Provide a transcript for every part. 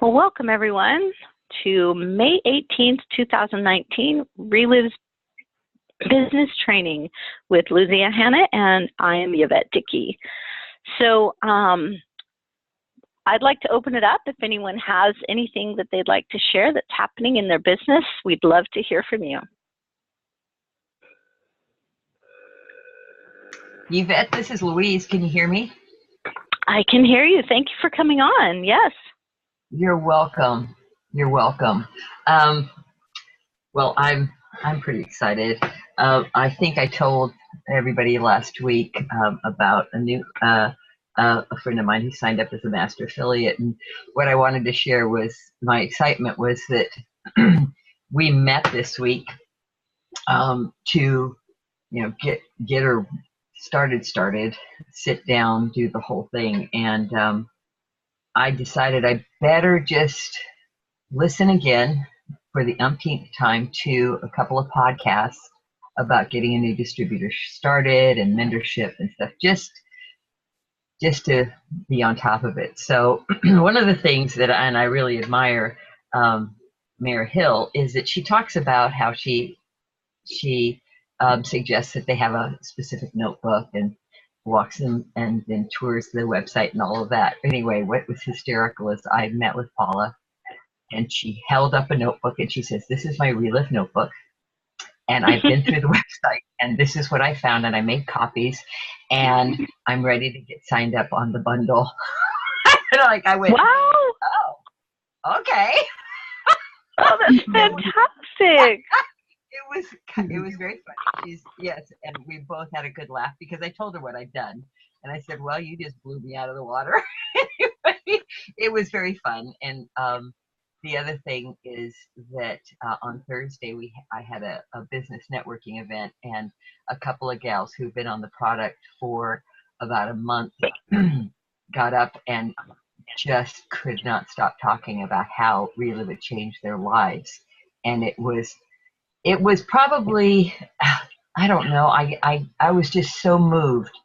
Well, welcome everyone to May 18th, 2019, Relive's Business Training with Luzia, Hanna, and I am Yvette, Dickey. So I'd like to open it up. If anyone has anything that they'd like to share that's happening in their business, we'd love to hear from you. Yvette, this is Louise. Can you hear me? I can hear you. Thank you for coming on. Yes. You're welcome. You're welcome. Well, I'm pretty excited. I think I told everybody last week about a new a friend of mine who signed up as a master affiliate, and what I wanted to share was my excitement was that we met this week to get her started, sit down, do the whole thing, and I decided I better just listen again for the umpteenth time to a couple of podcasts about getting a new distributor started and mentorship and stuff, just to be on top of it. So one of the things that I really admire Mayor Hill is that she talks about how she suggests that they have a specific notebook and walks them and then tours the website and all of that. Anyway, what was hysterical is I met with Paula and she held up a notebook and she says, "This is my Relive notebook. And I've been through the website and this is what I found and I made copies and I'm ready to get signed up on the bundle." And I went, wow. Oh, okay. Oh, that's fantastic. It was very funny. Yes, and we both had a good laugh because I told her what I'd done. And I said, "Well, you just blew me out of the water." Anyway, it was very fun. And the other thing is that on Thursday, I had a business networking event, and a couple of gals who've been on the product for about a month got up and just could not stop talking about how Relive would change their lives. And it was probably, I don't know, I was just so moved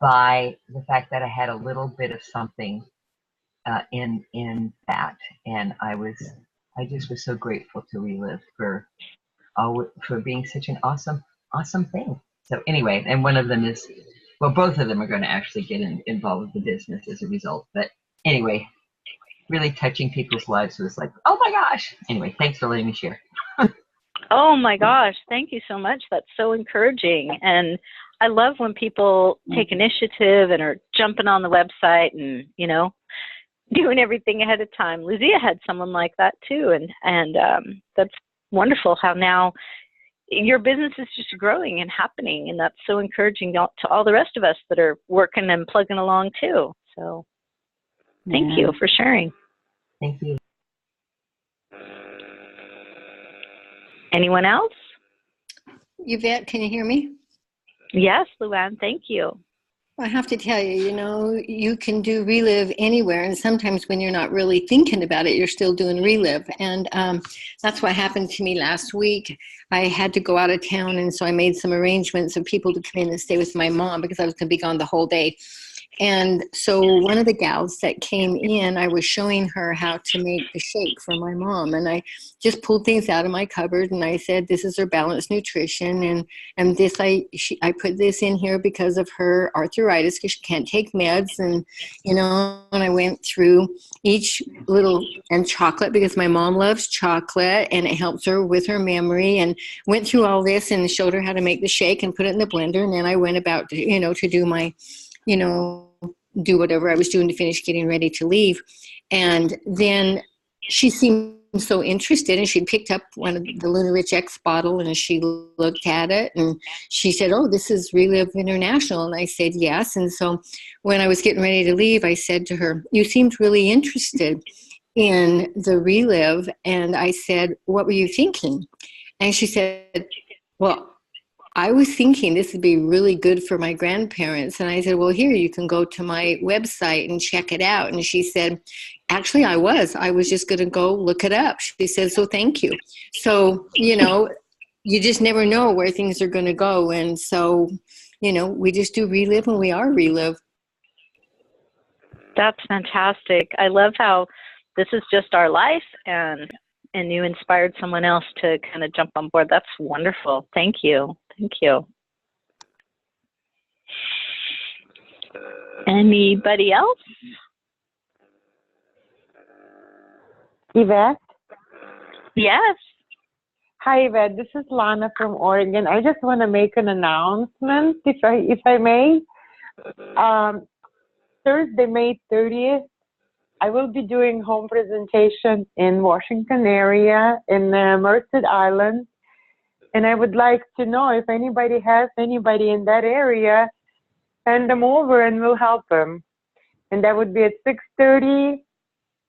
by the fact that I had a little bit of something in that, and I just was so grateful to Relive for being such an awesome thing. So anyway, and one of them is, well, both of them are going to actually get involved with the business as a result. But anyway, really touching people's lives was like, oh my gosh. Anyway, thanks for letting me share. Oh my gosh, thank you so much. That's so encouraging. And I love when people take initiative and are jumping on the website and, doing everything ahead of time. Luzia had someone like that too. And that's wonderful how now your business is just growing and happening. And that's so encouraging to all the rest of us that are working and plugging along too. So thank you for sharing. Thank you. Anyone else? Yvette, can you hear me? Yes, Luann, thank you. I have to tell you, you can do Relive anywhere, and sometimes when you're not really thinking about it, you're still doing Relive. And that's what happened to me last week. I had to go out of town, and so I made some arrangements of people to come in and stay with my mom because I was going to be gone the whole day. And so one of the gals that came in, I was showing her how to make the shake for my mom. And I just pulled things out of my cupboard and I said, "This is her balanced nutrition. And this, I put this in here because of her arthritis because she can't take meds." And, and I went through each little, and chocolate because my mom loves chocolate and it helps her with her memory, and went through all this and showed her how to make the shake and put it in the blender. And then I went about, to do my, do whatever I was doing to finish getting ready to leave. And then she seemed so interested, and she'd picked up one of the Luna Rich X bottle, and she looked at it and she said, "Oh, this is Relive International." And I said, "Yes." And so when I was getting ready to leave, I said to her, "You seemed really interested in the Relive." And I said, "What were you thinking?" And she said, "Well, I was thinking this would be really good for my grandparents." And I said, "Well, here, you can go to my website and check it out." And she said, "Actually, I was just going to go look it up." She said, "So thank you." So, you just never know where things are going to go. And so, we just do Relive, and we are Relive. That's fantastic. I love how this is just our life, and you inspired someone else to kind of jump on board. That's wonderful. Thank you. Thank you. Anybody else? Yvette? Yes. Hi, Yvette. This is Lana from Oregon. I just want to make an announcement, if I may. Thursday, May 30th, I will be doing home presentation in Washington area in Merced Island, and I would like to know if anybody has anybody in that area, send them over and we'll help them. And that would be at 6:30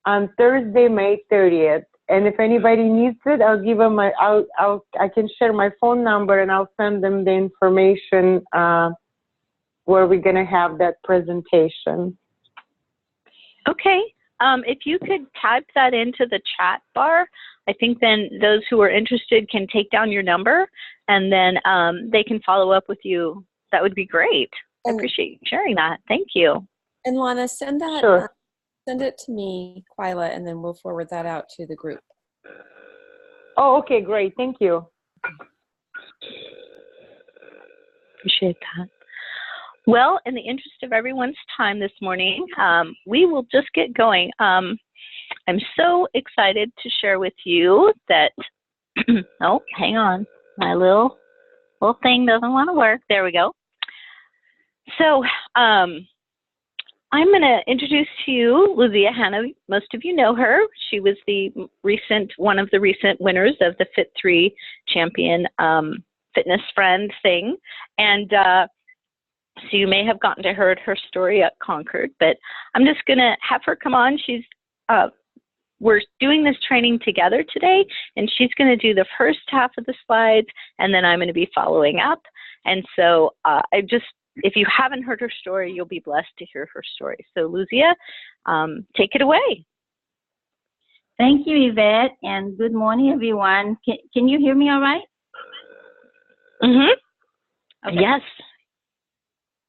on Thursday, May 30th. And if anybody needs it, I'll give them I can share my phone number and I'll send them the information where we're going to have that presentation. Okay. If you could type that into the chat bar, I think then those who are interested can take down your number, and then they can follow up with you. That would be great. I appreciate you sharing that. Thank you. And Lana, send that. Sure. Send it to me, Quila, and then we'll forward that out to the group. Oh, okay, great. Thank you. Appreciate that. Well, in the interest of everyone's time this morning, we will just get going. I'm so excited to share with you that, oh, hang on. My little thing doesn't want to work. There we go. So I'm going to introduce to you Luzia Hanna. Most of you know her. She was one of the recent winners of the Fit3 Champion Fitness Friend thing. And so you may have gotten to hear her story at Concord, but I'm just going to have her come on. We're doing this training together today, and she's going to do the first half of the slides, and then I'm going to be following up. And so if you haven't heard her story, you'll be blessed to hear her story. So Luzia, take it away. Thank you, Yvette, and good morning, everyone. Can you hear me all right? Mm-hmm. Okay. Yes.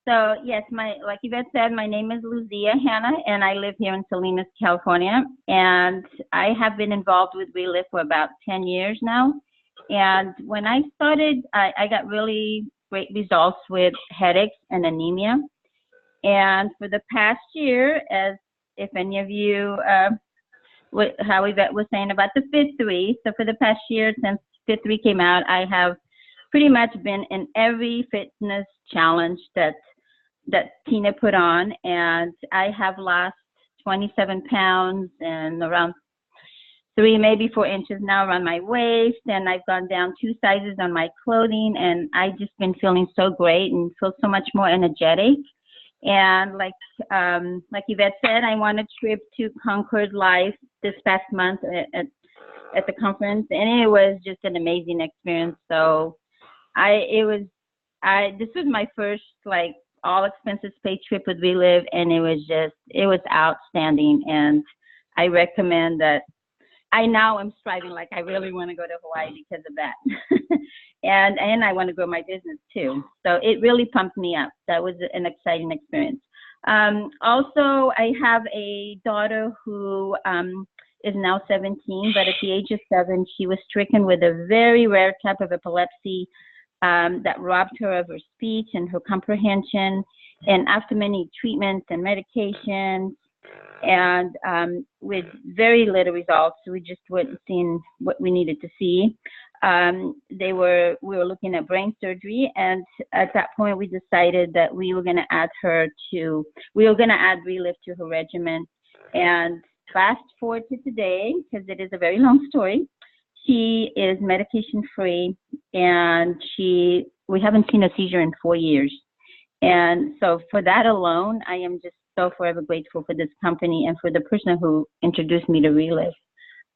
So, yes, like Yvette said, my name is Luzia Hanna, and I live here in Salinas, California. And I have been involved with Relive for about 10 years now. And when I started, I got really great results with headaches and anemia. And for the past year, as if any of you, how Yvette was saying about the Fit3, so for the past year since Fit3 came out, I have pretty much been in every fitness challenge that Tina put on, and I have lost 27 pounds and around 3, maybe 4 inches now around my waist, and I've gone down 2 sizes on my clothing, and I've just been feeling so great and feel so much more energetic. And like Yvette said, I won a trip to Concord Live this past month at the conference, and it was just an amazing experience. So this was my first all expenses paid trip with Relive, and it was outstanding. And I recommend that. I now am striving, I really want to go to Hawaii because of that. and I want to grow my business too. So it really pumped me up. That was an exciting experience. Also, I have a daughter who is now 17, but at the age of 7, she was stricken with a very rare type of epilepsy that robbed her of her speech and her comprehension. And after many treatments and medications, and with very little results, we just weren't seeing what we needed to see. We were looking at brain surgery, and at that point, we decided that we were going to add Relive to her regimen. And fast forward to today, because it is a very long story. She is medication free, and we haven't seen a seizure in 4 years. And so for that alone, I am just so forever grateful for this company and for the person who introduced me to Relive.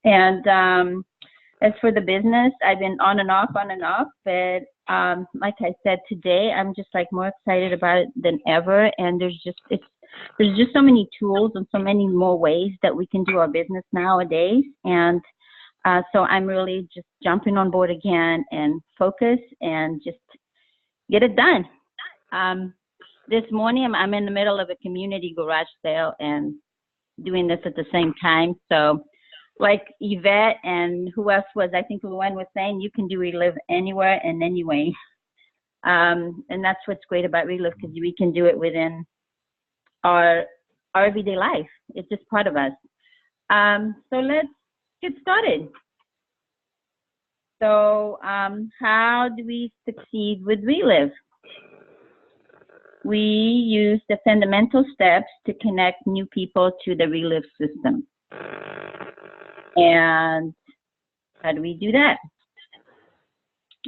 And as for the business, I've been on and off, but like I said today, I'm just more excited about it than ever. And there's just so many tools and so many more ways that we can do our business nowadays. And so I'm really just jumping on board again and focus and just get it done. This morning, I'm in the middle of a community garage sale, and doing this at the same time. So like Yvette and who else was, I think Luann was saying, you can do Relive anywhere and anyway. And that's what's great about Relive, because we can do it within our everyday life. It's just part of us. So let's get started. So how do we succeed with Relive? We use the fundamental steps to connect new people to the Relive system. And how do we do that?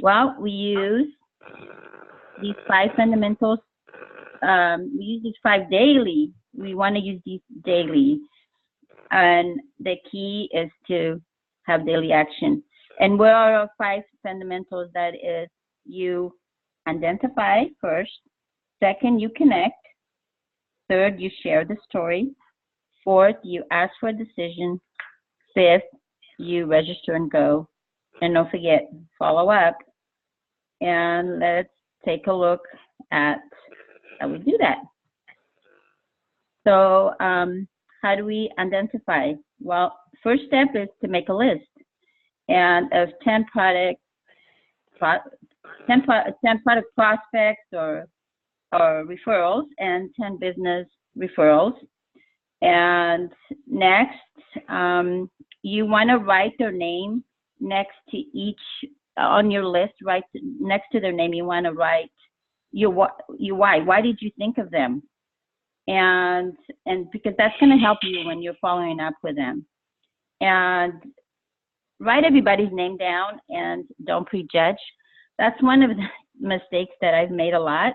Well, we use these 5 fundamentals. We use these 5 daily. We want to use these daily. And the key is to have daily action. And what are our 5 fundamentals? That is, you identify first. Second, you connect. Third, you share the story. Fourth, you ask for a decision. Fifth, you register and go. And don't forget, follow up. And let's take a look at how we do that. So how do we identify? Well, first step is to make a list. And of 10 product prospects or referrals and 10 business referrals. And next, you want to write their name next to each on your list. Right next to their name, you want to write your why. Why did you think of them? And because that's going to help you when you're following up with them. And write everybody's name down and don't prejudge. That's one of the mistakes that I've made a lot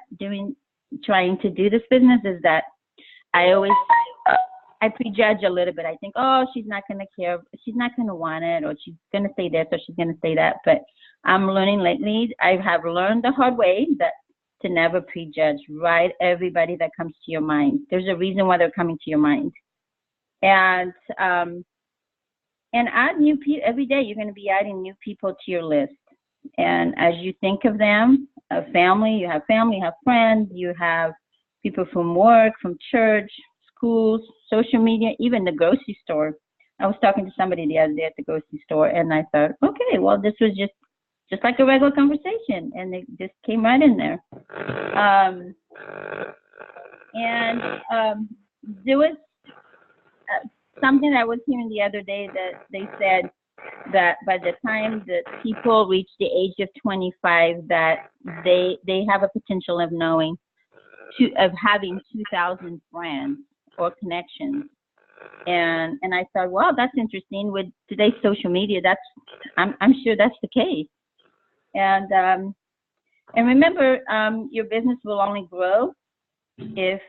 trying to do this business, is that I prejudge a little bit. I think, oh, she's not going to care. She's not going to want it, or she's going to say this, or she's going to say that. But I'm learning lately, I have learned the hard way that to never prejudge. Write everybody that comes to your mind. There's a reason why they're coming to your mind. And add new people. Every day you're going to be adding new people to your list. And as you think of them, you have friends, you have people from work, from church, schools, social media, even the grocery store. I was talking to somebody the other day at the grocery store, and I thought, okay, well, this was just like a regular conversation, and it just came right in there. There was something I was hearing the other day that they said that by the time that people reach the age of 25, that they have a potential of having 2,000 friends or connections. And I thought, well, that's interesting. With today's social media, I'm sure that's the case. And remember, your business will only grow if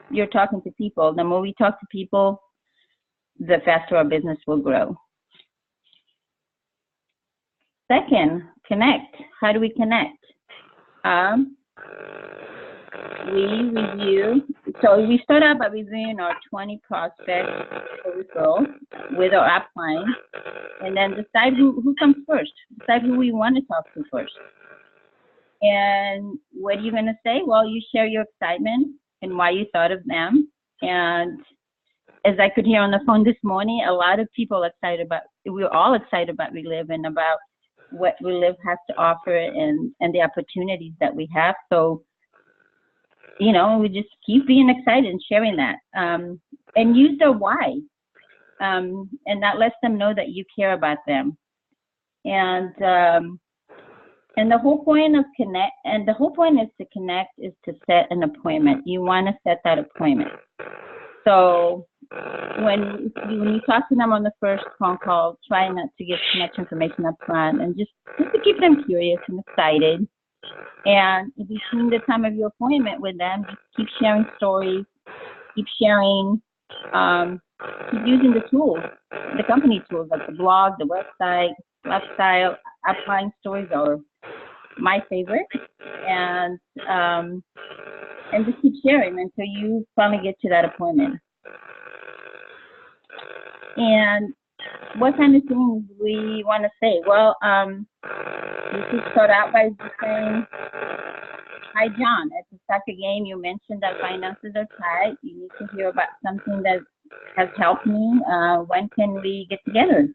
you're talking to people. The more we talk to people, the faster our business will grow. Second, connect. How do we connect? We review. So we start out by reviewing our 20 prospects for referrals with our upline, and then decide who comes first. Decide who we want to talk to first. And what are you going to say? Well, you share your excitement and why you thought of them. And as I could hear on the phone this morning, a lot of people we're all excited about Relive and about what Relive has to offer and the opportunities that we have. So, we just keep being excited and sharing that. And use their why. And that lets them know that you care about them. And the whole point is to connect, is to set an appointment. You want to set that appointment. So when you talk to them on the first phone call, try not to give too much information up front, and just to keep them curious and excited. And between the time of your appointment with them, just keep sharing stories, keep sharing, keep using the tools, the company tools, like the blog, the website, lifestyle, applying stories are my favorite. And just keep sharing until you finally get to that appointment. And what kind of things we want to say? Well, we should start out by just saying, hi, John. At the soccer game, you mentioned that finances are tight. You need to hear about something that has helped me. When can we get together?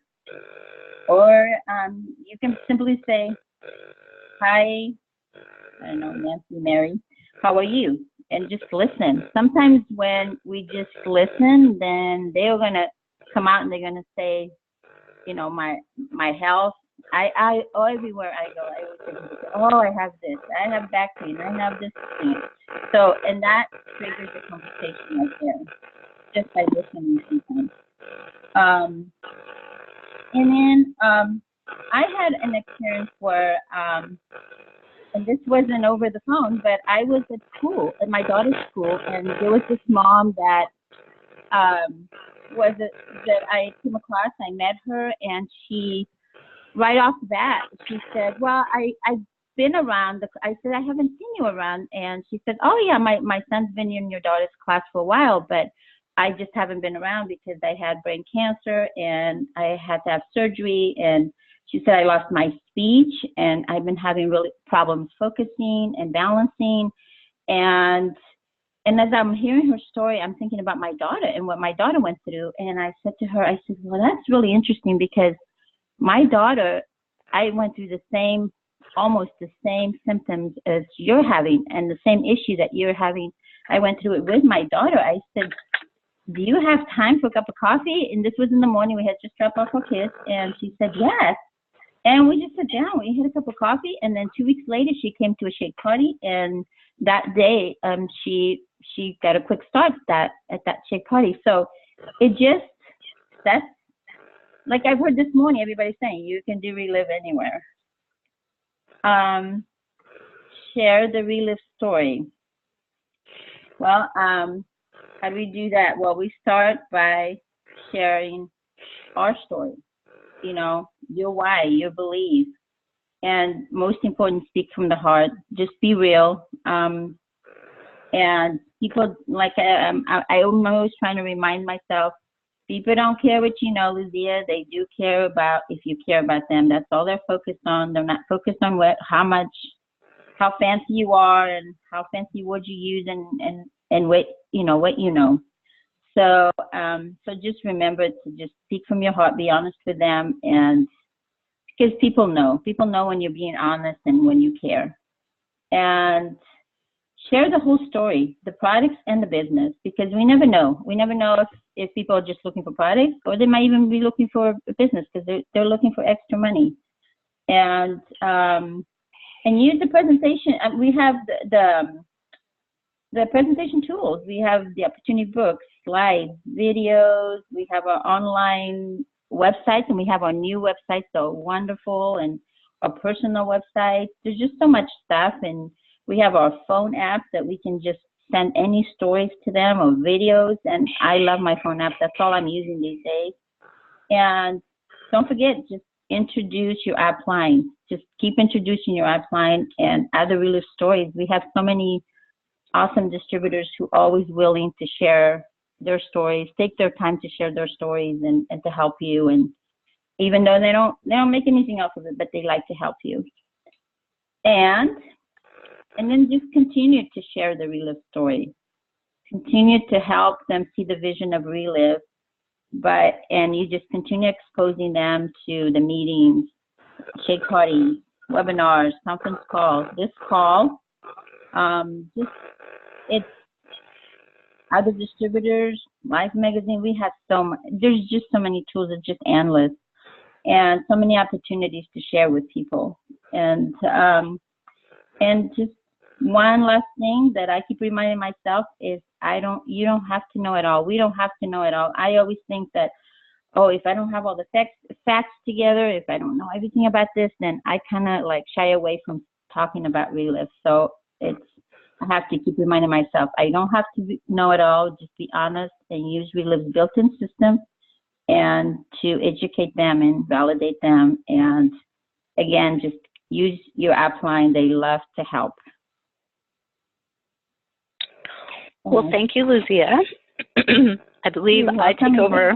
Or you can simply say, hi, I don't know, Nancy, Mary, how are you? And just listen. Sometimes when we just listen, then they're going to come out and they're going to say, you know, my health. Everywhere I go, I always say, oh, I have this, I have back pain, I have this thing. So, and that triggers a conversation right there, just by listening sometimes. And then I had an experience where, and this wasn't over the phone, but I was at school, at my daughter's school, and there was this mom that that I came across. I met her, and she, right off the bat, she said, well, I've been around. I said, I haven't seen you around. And she said, oh, yeah, my son's been in your daughter's class for a while, but I just haven't been around because I had brain cancer and I had to have surgery. And she said, I lost my speech and I've been having really problems focusing and balancing. And as I'm hearing her story, I'm thinking about my daughter and what my daughter went through. And I said to her, I said, well, that's really interesting because my daughter, I went through almost the same symptoms as you're having and the same issue that you're having. I went through it with my daughter. I said, do you have time for a cup of coffee? And this was in the morning. We had just dropped off our kids. And she said, yes. And we just sat down. We had a cup of coffee. And then 2 weeks later, she came to a shake party. And that day, she got a quick start at that shake party. So that's like I've heard this morning, everybody saying you can do Relive anywhere. Share the Relive story. Well, how do we do that? Well, we start by sharing our story, you know, your why, your belief, and most important, speak from the heart. Just be real. And people, like I'm always trying to remind myself, people don't care what you know, Luzia. They do care about if you care about them. That's all they're focused on. They're not focused on how fancy you are and how fancy words you use and what you know. So just remember to just speak from your heart, be honest with them, and because people know when you're being honest and when you care. And share the whole story, the products and the business, because we never know. We never know if people are just looking for products or they might even be looking for a business because they're looking for extra money. And use the presentation. We have the presentation tools. We have the opportunity books, slides, videos. We have our online websites, and we have our new websites that are wonderful, and our personal websites. There's just so much stuff, and we have our phone app that we can just send any stories to them or videos. And I love my phone app. That's all I'm using these days. And don't forget, just introduce your app line. Just keep introducing your app line and other Relive stories. We have so many awesome distributors who are always willing to share their stories, take their time to share their stories and to help you. And even though they don't make anything else of it, but they like to help you. And then just continue to share the Relive story. Continue to help them see the vision of Relive, and you just continue exposing them to the meetings, shake parties, webinars, conference calls. This call, it's other distributors, Life Magazine. We have there's just so many tools. It's just endless, and so many opportunities to share with people. And just one last thing that I keep reminding myself is you don't have to know it all. We don't have to know it all. I always think that, if I don't have all the facts together, if I don't know everything about this, then I kind of like shy away from talking about Relive. So I have to keep reminding myself, I don't have to know it all. Just be honest and use Relive's built-in system and to educate them and validate them. And again, just use your app line. They love to help. Well, thank you, Luzia. I believe I take over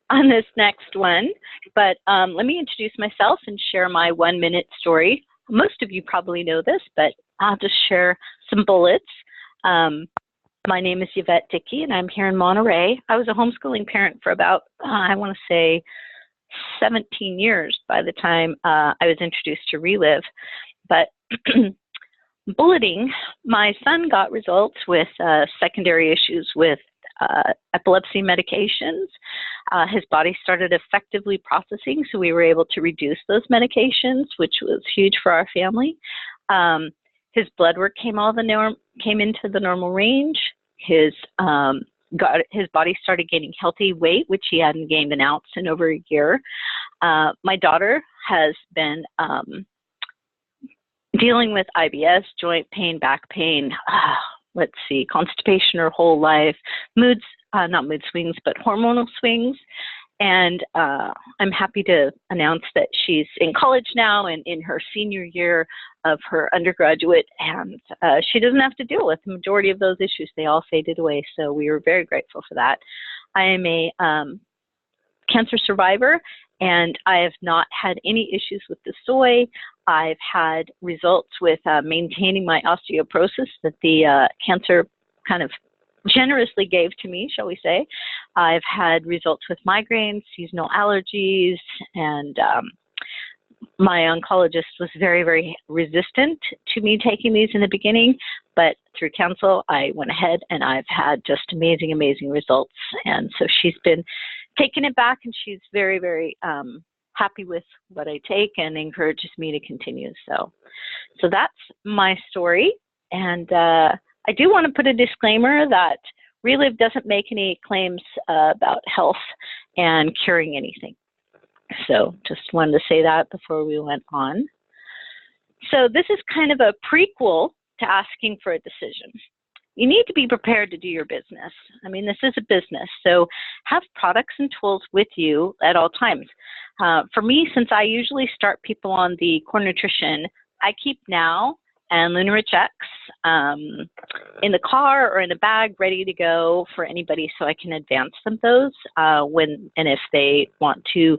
on this next one, but let me introduce myself and share my 1-minute story. Most of you probably know this, but I'll just share some bullets. My name is Yvette Dickey, and I'm here in Monterey. I was a homeschooling parent for about, I want to say, 17 years by the time I was introduced to Relive. But bulleting, my son got results with secondary issues with epilepsy medications. His body started effectively processing, so we were able to reduce those medications, which was huge for our family. His blood work came into the normal range. His body started gaining healthy weight, which he hadn't gained an ounce in over a year. My daughter has been dealing with IBS, joint pain, back pain, constipation her whole life, not mood swings, but hormonal swings. And I'm happy to announce that she's in college now and in her senior year of her undergraduate, and she doesn't have to deal with the majority of those issues. They all faded away, so we were very grateful for that. I am a cancer survivor, and I have not had any issues with the soy. I've had results with maintaining my osteoporosis that the cancer kind of generously gave to me, shall we say. I've had results with migraines, seasonal allergies, and my oncologist was very, very resistant to me taking these in the beginning, but through counsel, I went ahead and I've had just amazing, amazing results. And so she's been taking it back, and she's very, very happy with what I take and encourages me to continue. So that's my story. And I do want to put a disclaimer that Relive doesn't make any claims about health and curing anything. So just wanted to say that before we went on. So this is kind of a prequel to asking for a decision. You need to be prepared to do your business. I mean, this is a business, so have products and tools with you at all times. For me, since I usually start people on the core nutrition, I keep Now and Lunarich X in the car or in a bag ready to go for anybody, so I can advance them those if they want to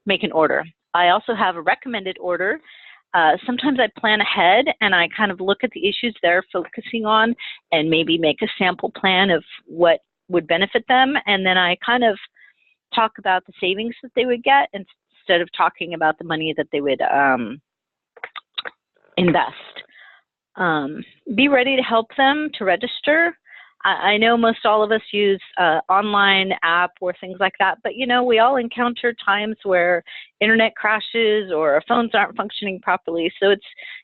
make an order. I also have a recommended order. Sometimes I plan ahead and I kind of look at the issues they're focusing on and maybe make a sample plan of what would benefit them, and then I kind of talk about the savings that they would get instead of talking about the money that they would invest. Be ready to help them to register. I know most all of us use online app or things like that, but we all encounter times where internet crashes or our phones aren't functioning properly. So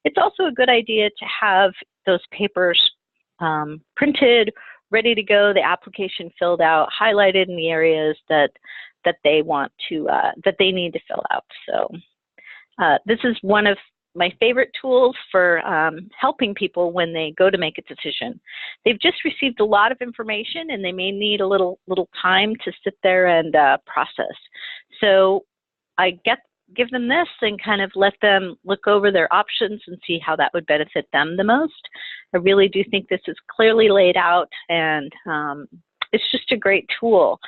it's also a good idea to have those papers printed, ready to go, the application filled out, highlighted in the areas that they want to that they need to fill out. So this is one of my favorite tools for helping people when they go to make a decision. They've just received a lot of information and they may need a little time to sit there and process. So I give them this and kind of let them look over their options and see how that would benefit them the most. I really do think this is clearly laid out, and it's just a great tool.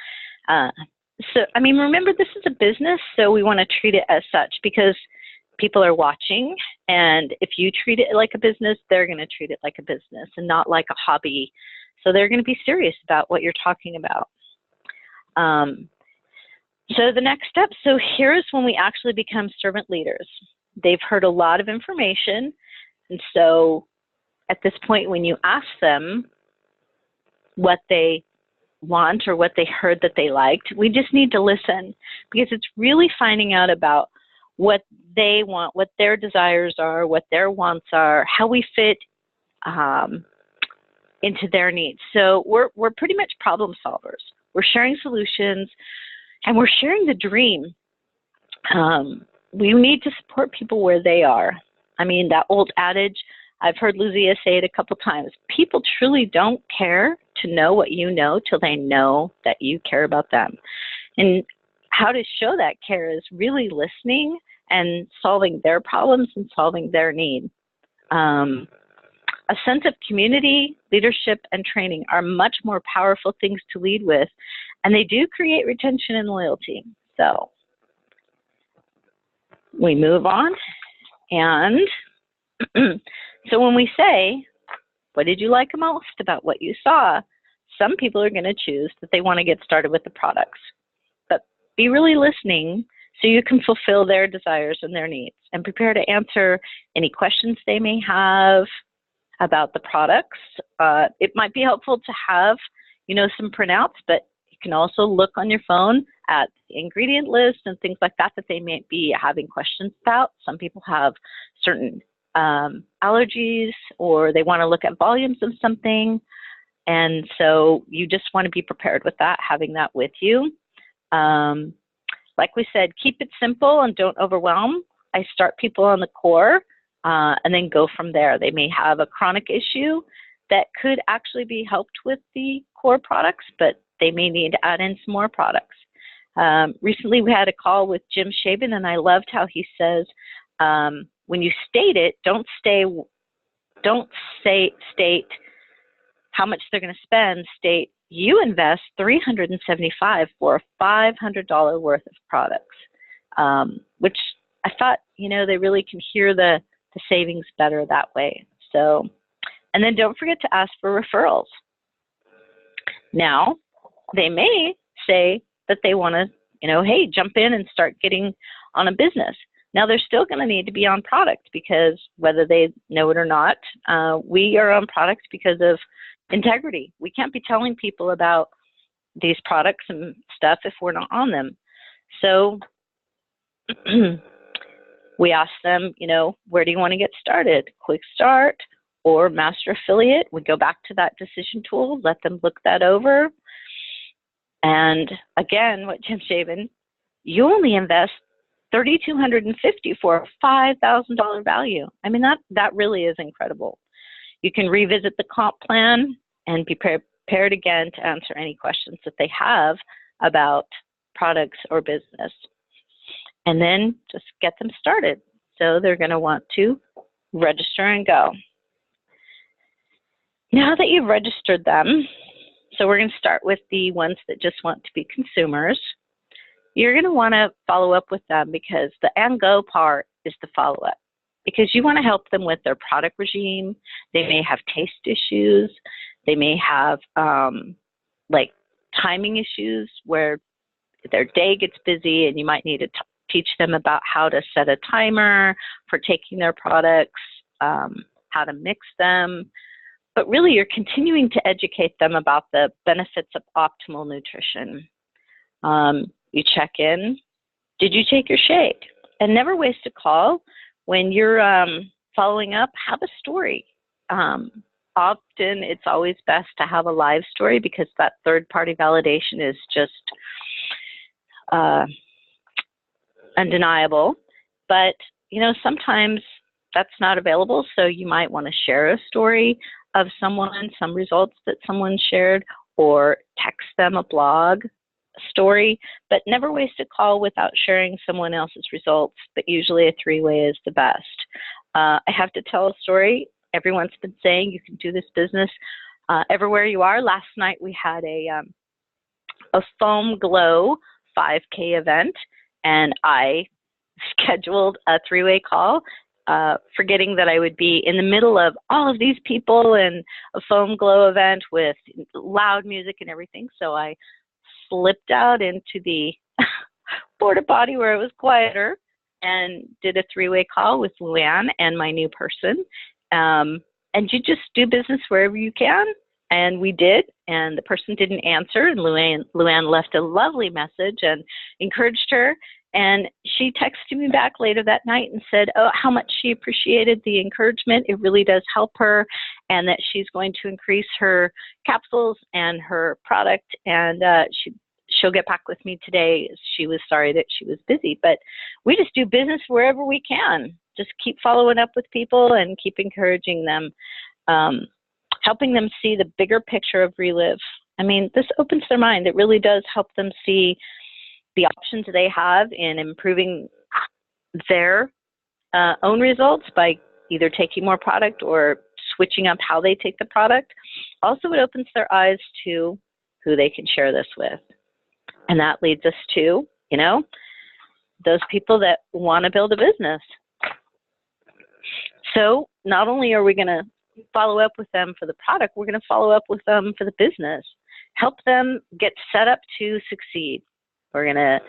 So, I mean, remember, this is a business, so we want to treat it as such because people are watching, and if you treat it like a business, they're going to treat it like a business and not like a hobby. So they're going to be serious about what you're talking about. So the next step, so here's when we actually become servant leaders. They've heard a lot of information, and so at this point when you ask them what they want or what they heard that they liked, we just need to listen, because it's really finding out about what they want, what their desires are, what their wants are, how we fit into their needs. So we're pretty much problem solvers. We're sharing solutions, and we're sharing the dream. We need to support people where they are. I mean, that old adage, I've heard Luzia say it a couple times, people truly don't care to know what you know till they know that you care about them. And how to show that care is really listening and solving their problems and solving their need. A sense of community, leadership, and training are much more powerful things to lead with, and they do create retention and loyalty. So we move on, and so when we say What did you like most about what you saw? Some people are going to choose that they want to get started with the products. But be really listening so you can fulfill their desires and their needs, and prepare to answer any questions they may have about the products. It might be helpful to have, some printouts, but you can also look on your phone at the ingredient list and things like that they may be having questions about. Some people have certain allergies, or they want to look at volumes of something. And so you just want to be prepared with that, having that with you. Like we said, keep it simple and don't overwhelm. I start people on the core and then go from there. They may have a chronic issue that could actually be helped with the core products, but they may need to add in some more products. Recently we had a call with Jim Shaven, and I loved how he says, when you state it, don't state how much they're going to spend. State you invest $375 for a $500 worth of products, which I thought, they really can hear the savings better that way. So, and then don't forget to ask for referrals. Now, they may say that they want to, hey, jump in and start getting on a business. Now, they're still going to need to be on product, because whether they know it or not, we are on products because of integrity. We can't be telling people about these products and stuff if we're not on them. So we ask them, where do you want to get started? Quick start or master affiliate? We go back to that decision tool, let them look that over. And again, what Jim Shaven, you only invest $3,250 for a $5,000 value. I mean, that really is incredible. You can revisit the comp plan and be prepared again to answer any questions that they have about products or business. And then just get them started. So they're going to want to register and go. Now that you've registered them, so we're going to start with the ones that just want to be consumers. You're going to want to follow up with them, because the and go part is the follow-up. Because you want to help them with their product regime. They may have taste issues. They may have like timing issues where their day gets busy, and you might need to teach them about how to set a timer for taking their products, how to mix them. But really, you're continuing to educate them about the benefits of optimal nutrition. You check in. Did you take your shake? And never waste a call. When you're following up, have a story. Often, it's always best to have a live story, because that third-party validation is just undeniable. But, sometimes that's not available, so you might want to share a story of someone, some results that someone shared, or text them a blog story, but never waste a call without sharing someone else's results. But usually a three-way is the best. I have to tell a story. Everyone's been saying you can do this business everywhere you are. Last night we had a foam glow 5K event, and I scheduled a three-way call, forgetting that I would be in the middle of all of these people and a foam glow event with loud music and everything. So I slipped out into the porta potty where it was quieter and did a three-way call with Luann and my new person. And you just do business wherever you can. And we did, and the person didn't answer, and Luann left a lovely message and encouraged her. And she texted me back later that night and said, how much she appreciated the encouragement. It really does help her, and that she's going to increase her capsules and her product, and she'll get back with me today. She was sorry that she was busy, but we just do business wherever we can. Just keep following up with people and keep encouraging them, helping them see the bigger picture of Relive. I mean, this opens their mind. It really does help them see the options they have in improving their own results by either taking more product or switching up how they take the product. Also, it opens their eyes to who they can share this with. And that leads us to, those people that want to build a business. So not only are we going to follow up with them for the product, we're going to follow up with them for the business. Help them get set up to succeed. We're going to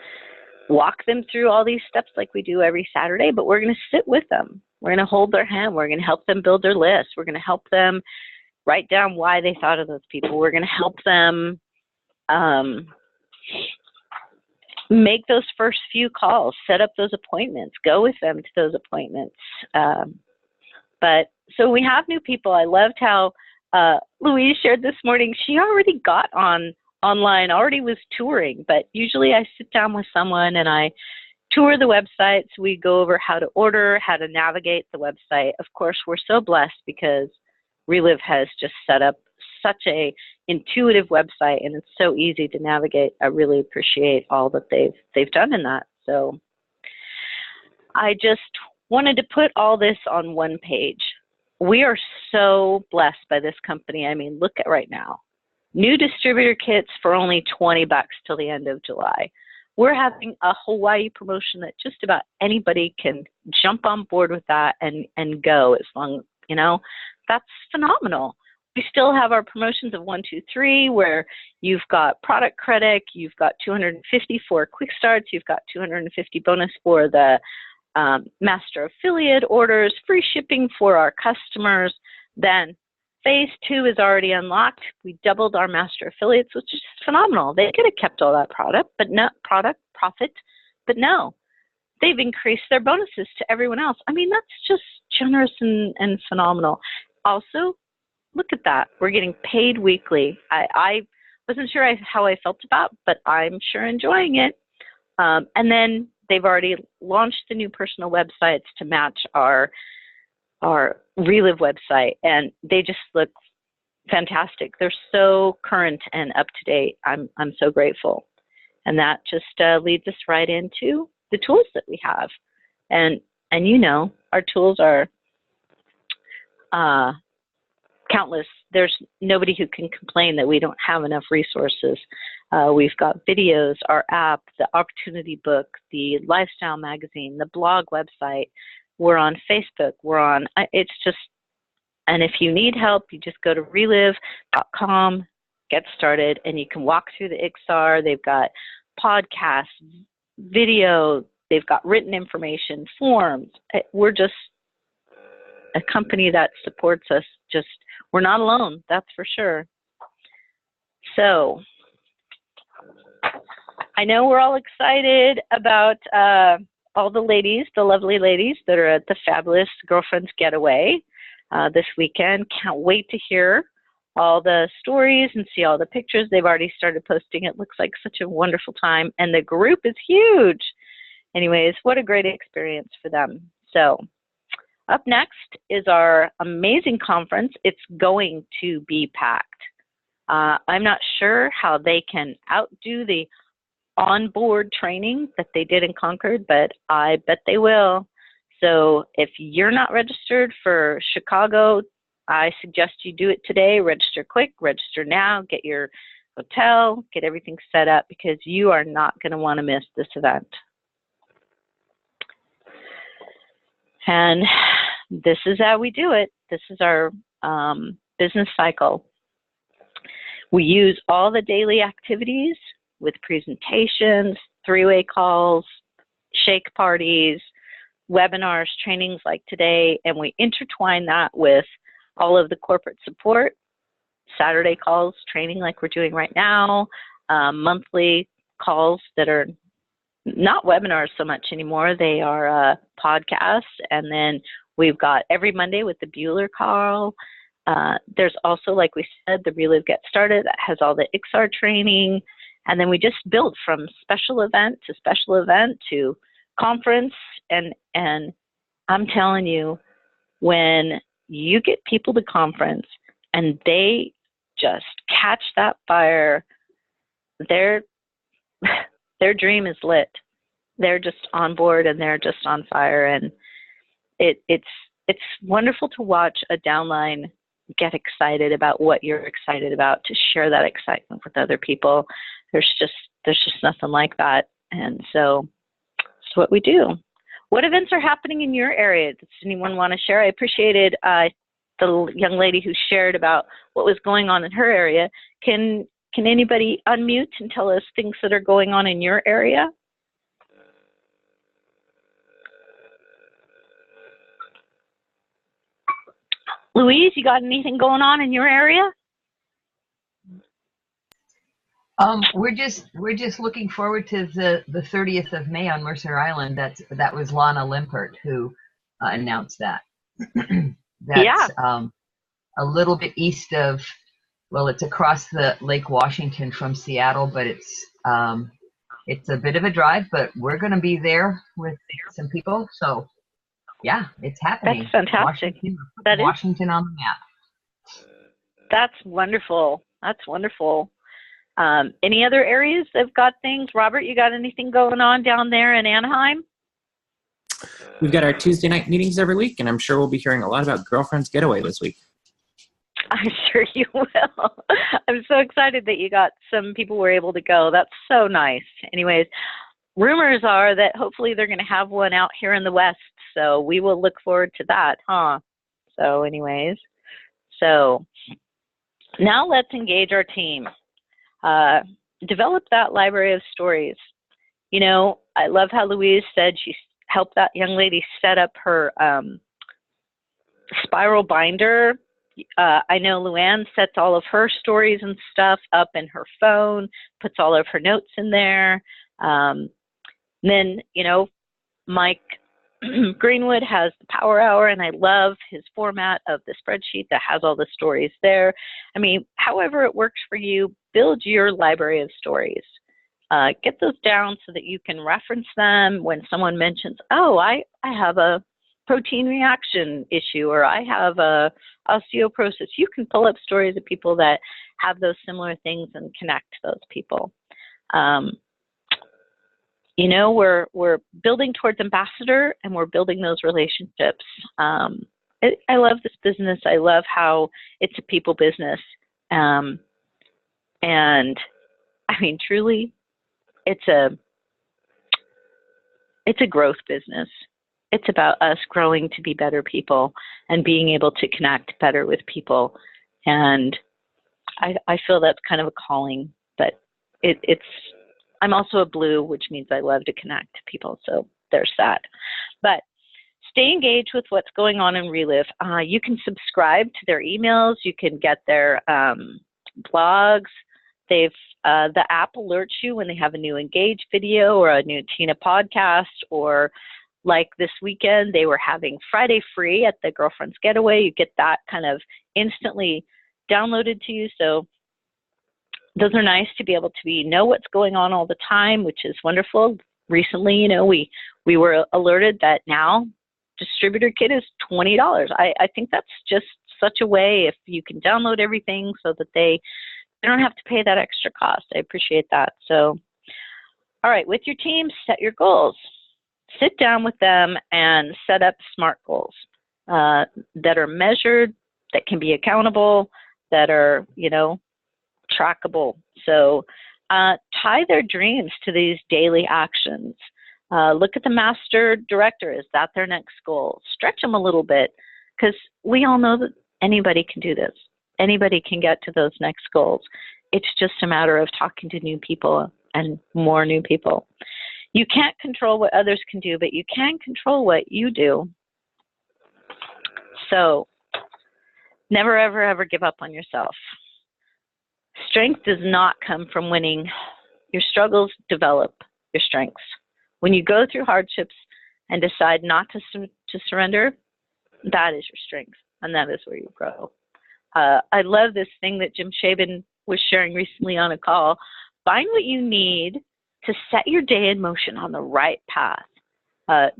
walk them through all these steps like we do every Saturday, but we're going to sit with them. We're going to hold their hand. We're going to help them build their list. We're going to help them write down why they thought of those people. We're going to help them make those first few calls, set up those appointments, go with them to those appointments. But so we have new people. I loved how Louise shared this morning. She already got online, already was touring, but usually I sit down with someone and I tour the websites. We go over how to order, how to navigate the website. Of course, we're so blessed because Relive has just set up such a intuitive website, and it's so easy to navigate. I really appreciate all that they've done in that. So I just wanted to put all this on one page. We are so blessed by this company. I mean, look at right now. New distributor kits for only $20 till the end of July. We're having a Hawaii promotion that just about anybody can jump on board with that and go, as long, you know, that's phenomenal. We still have our promotions of 1, 2, 3, where you've got product credit, you've got 250 for quick starts, you've got 250 bonus for the master affiliate orders, free shipping for our customers. Then phase 2 is already unlocked. We doubled our master affiliates, which is phenomenal. They could have kept all that profit, but no, they've increased their bonuses to everyone else. I mean, that's just generous and phenomenal. Also, look at that. We're getting paid weekly. I wasn't sure how I felt about, but I'm sure enjoying it. And then they've already launched the new personal websites to match our Relive website, and they just look fantastic. They're so current and up to date. I'm so grateful. And that just leads us right into the tools that we have. And you know, our tools are countless. There's nobody who can complain that we don't have enough resources. We've got videos, our app, the opportunity book, the lifestyle magazine, the blog website. We're on Facebook. We're on, it's just, and if you need help, you just go to relive.com, get started, and you can walk through the IXR. They've got podcasts, video, they've got written information, forms. We're just a company that supports us. Just, we're not alone, that's for sure. So I know we're all excited about all the ladies, the lovely ladies that are at the Fabulous Girlfriends Getaway this weekend. Can't wait to hear all the stories and see all the pictures. They've already started posting. It looks like such a wonderful time, and the group is huge. Anyways, what a great experience for them. So up next is our amazing conference. It's going to be packed. I'm not sure how they can outdo the onboard training that they did in Concord, but I bet they will. So if you're not registered for Chicago, I suggest you do it today. Register quick, register now, get your hotel, get everything set up, because you are not going to want to miss this event. And this is how we do it. This is our business cycle. We use all the daily activities with presentations, three-way calls, shake parties, webinars, trainings like today, and we intertwine that with all of the corporate support, Saturday calls, training like we're doing right now, monthly calls that are not webinars so much anymore. They are podcasts, and then we've got every Monday with the Bueller call. There's also, like we said, the Relive Get Started that has all the IXR training. And then we just build from special event to conference. And I'm telling you, when you get people to conference and they just catch that fire, their dream is lit. They're just on board and they're just on fire. And it's wonderful to watch a downline get excited about what you're excited about, to share that excitement with other people. There's just nothing like that. And so it's what we do. What events are happening in your area? Does anyone want to share? I appreciated the young lady who shared about what was going on in her area. Can anybody unmute and tell us things that are going on in your area? Louise, you got anything going on in your area? We're just looking forward to the 30th of May on Mercer Island. That was Lana Limpert who announced that. That's a little bit east of, well, it's across the Lake Washington from Seattle, but it's a bit of a drive, but we're going to be there with some people. So yeah, it's happening. That's fantastic. Washington on the map. That's wonderful. That's wonderful. Any other areas that have got things? Robert, you got anything going on down there in Anaheim? We've got our Tuesday night meetings every week, and I'm sure we'll be hearing a lot about Girlfriend's Getaway this week. I'm sure you will. I'm so excited that you got some people were able to go. That's so nice. Anyways, rumors are that hopefully they're going to have one out here in the West, so we will look forward to that, huh? So anyways, so now let's engage our team. Develop that library of stories. You know, I love how Louise said she helped that young lady set up her spiral binder. I know Luann sets all of her stories and stuff up in her phone, puts all of her notes in there. Then, you know, Mike Greenwood has the Power Hour, and I love his format of the spreadsheet that has all the stories there. I mean, however it works for you, build your library of stories. Get those down so that you can reference them when someone mentions, oh, I have a protein reaction issue, or I have a osteoporosis. You can pull up stories of people that have those similar things and connect to those people. You know, we're building towards ambassador, and we're building those relationships. I love this business. I love how it's a people business. And I mean, truly, it's a growth business. It's about us growing to be better people and being able to connect better with people. And I feel that's kind of a calling, but I'm also a blue, which means I love to connect to people. So there's that. But stay engaged with what's going on in Relive. You can subscribe to their emails. You can get their blogs. The app alerts you when they have a new Engage video or a new Tina podcast, or like this weekend, they were having Friday free at the Girlfriend's Getaway. You get that kind of instantly downloaded to you. So those are nice to be able to know what's going on all the time, which is wonderful. Recently, you know, we were alerted that now distributor kit is $20. I think that's just such a way, if you can download everything so that they don't have to pay that extra cost. I appreciate that. So, all right, with your team, set your goals. Sit down with them and set up SMART goals that are measured, that can be accountable, that are, you know, trackable. So tie their dreams to these daily actions. Look at the master director. Is that their next goal? Stretch them a little bit, because we all know that anybody can do this. Anybody can get to those next goals. It's just a matter of talking to new people and more new people. You can't control what others can do, but you can control what you do. So never, ever, ever give up on yourself. Strength does not come from winning. Your struggles develop your strengths. When you go through hardships and decide not to surrender, that is your strength, and that is where you grow. I love this thing that Jim Shaban was sharing recently on a call. Find what you need to set your day in motion on the right path.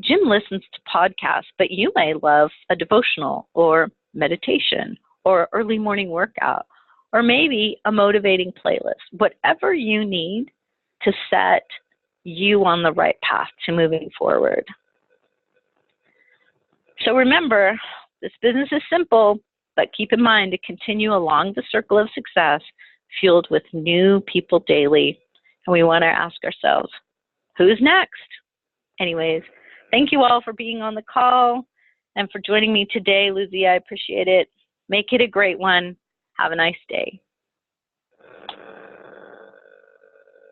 Jim listens to podcasts, but you may love a devotional or meditation or early morning workout, or maybe a motivating playlist. Whatever you need to set you on the right path to moving forward. So remember, this business is simple, but keep in mind to continue along the circle of success, fueled with new people daily. And we want to ask ourselves, who's next? Anyways, thank you all for being on the call and for joining me today, Luzia. I appreciate it. Make it a great one. Have a nice day.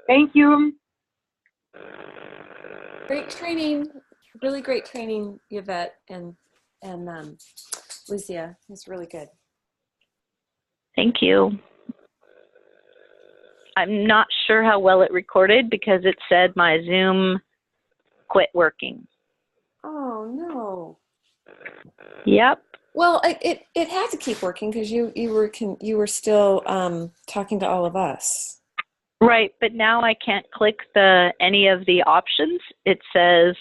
Thank you. Great training, really great training, Yvette and Luzia. It's really good. Thank you. I'm not sure how well it recorded because it said my Zoom quit working. Oh no. Yep. Well, it had to keep working because you were still talking to all of us. Right, but now I can't click any of the options. It says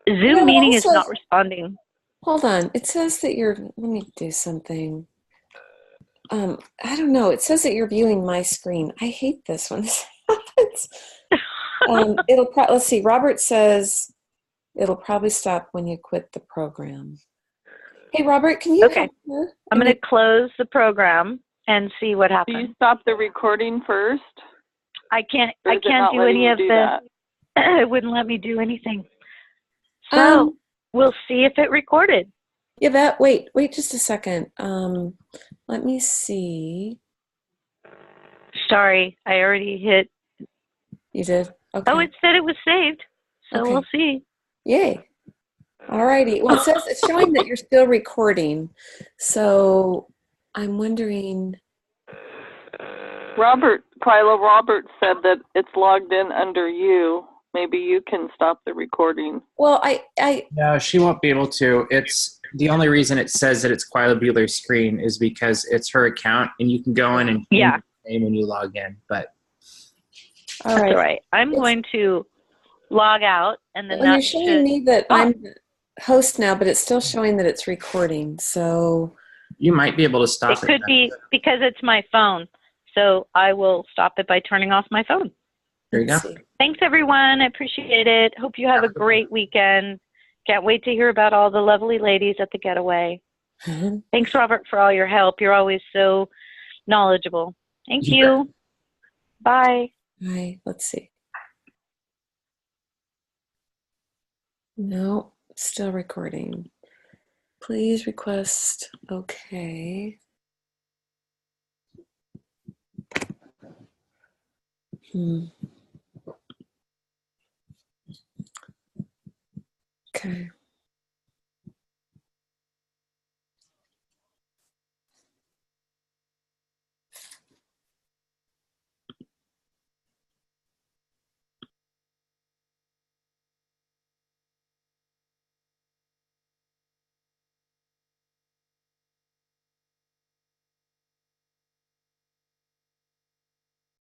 Zoom meeting is not responding. Hold on. It says that let me do something. I don't know. It says that you're viewing my screen. I hate this when this happens. Let's see. Robert says it'll probably stop when you quit the program. Hey, Robert, can you help her? I'm going to close the program and see what happens. Do you stop the recording first? I can't do any of the it wouldn't let me do anything. So we'll see if it recorded. Yvette, wait just a second. Let me see. Sorry, I already hit. You did? Okay. Oh, it said it was saved. So okay. We'll see. Yay. All righty. Well, it's showing that you're still recording. So I'm wondering. Robert said that it's logged in under you. Maybe you can stop the recording. Well, No, she won't be able to. It's the only reason it says that it's Quila Bueller's screen is because it's her account, and you can go in and change the name when you log in. But all right. That's all right. I'm going to log out, and then you're showing me that I'm the host now, but it's still showing that it's recording. So you might be able to stop it. It could be because it's my phone. So I will stop it by turning off my phone. There you go. Thanks, everyone. I appreciate it. Hope you have a great weekend. Can't wait to hear about all the lovely ladies at the getaway. Thanks, Robert, for all your help. You're always so knowledgeable. Thank you. Bye. Bye. Let's see. No, still recording. Please request. Okay.